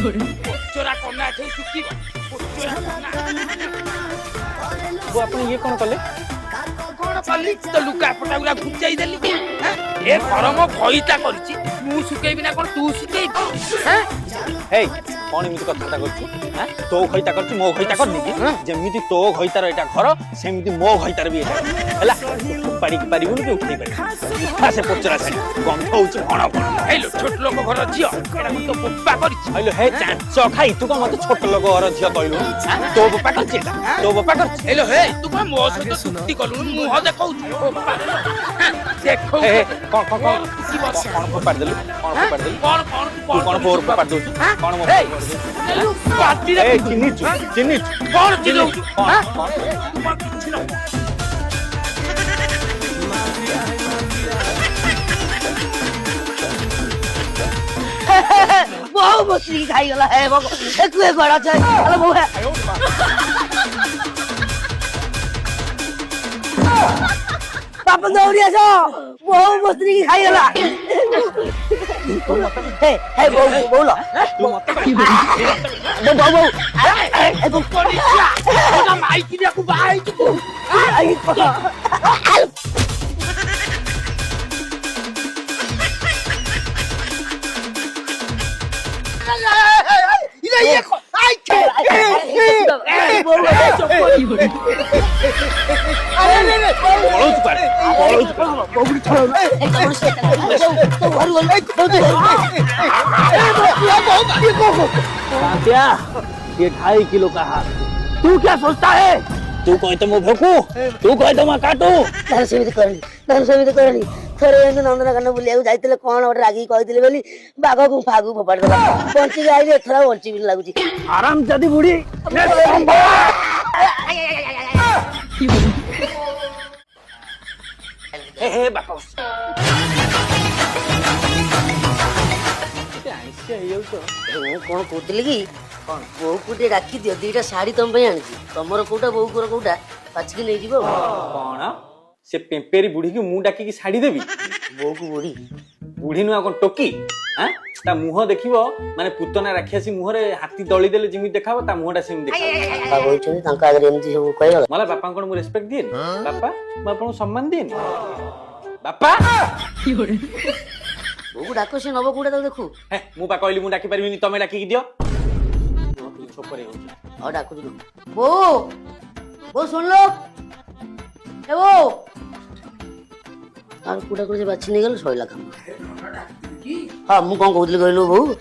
चोरा कोना एठे सुखी चोरा वो अपन ये कौन कले कोन कली तो लुका पटा गुला घुचाई देली ए गरम भईता करछि मु सुकेबी ना कोन तू सुकेबी हैं हे कौन एमिति कथाटा करछु हैं तो खइता करछु मो खइता करनी कि जेमिति तो खइतार एटा घर सेमिति मो खइतार भी एटा हला पाड़ी की पारिबुन के उठै पारि हासे पोचरा साडी गंध होउछ भण भण हेलो छोट लोक घर जियो एटा मु तो पप्पा करछि हेलो हे चांच खाई तू को मते छोट लोक घर झियो कहलु तो बप्पा करछि तो बप्पा करछि हेलो हे तू को मो सहित सुक्ति कलु मुह देखौ पप्पा देखौ कौन कौन कौन कौन पार देलु कौन पार देलु कोन तू कौन फोर पार दउ कौन मो पार्टी रे चिन्नी कोन चिनो कौन तुम किछ न बहु मछली खाई गला है भगो एक बड़ा छै अरे बहु है पापा दौड़िया छ बहु मछली खाई गला हे बहु बहु लो तू मत बहु ए पोलिसिया ओना माइकी देखु भाई तू आई ये आई के पळौच पार बहु छोड़ तो घर वाले कांतिया ये 2.5 किलो का हाथ तू क्या सोचता है तू कोई तो मो भोकू तू कोई तो मैं काटू तार सेमिति करनी थरे एने नंदनकानन बुलिया जाइतले कोन ओटे रागी कहितले बोली बाघ को फागु फपाड़ देला बंची गाई रे थरा बंची भी लागुची आराम जदी बुढ़ी हे बापा कोन कहतले कि बहु को डाकी दियो दीटा साड़ी तुम पे आनी तमर कोटा बहु को कोटा पाछकी नै जीवो कौन से पेम्पेरी बुढ़ी की मुंह डाकी की साड़ी देवी बहु को बुढ़ी बुढ़ी नुआ कौन टोकी हां ता मुंह देखिबो माने पुतना राखियासी मुंह रे हाथी दळी देले जिमि देखाबो ता मुंहटा सेम देखाबो का होइछ तांका आगे एमती सब कहला मला बापा कोन मु रेस्पेक्ट दिए बापा म आपन सम्मान दिए बापा बहु डाको से नबो कोटा देखू हे मु बा कहली मु डाकी परबिनी तमे डाकी की दियो छोपरे हो और डाकू बो बो सुन लो ए बो और कुड़ा कुड़ा से बाछी नहीं गल सोइला काम हां मु कोन कहतले कहलो बहु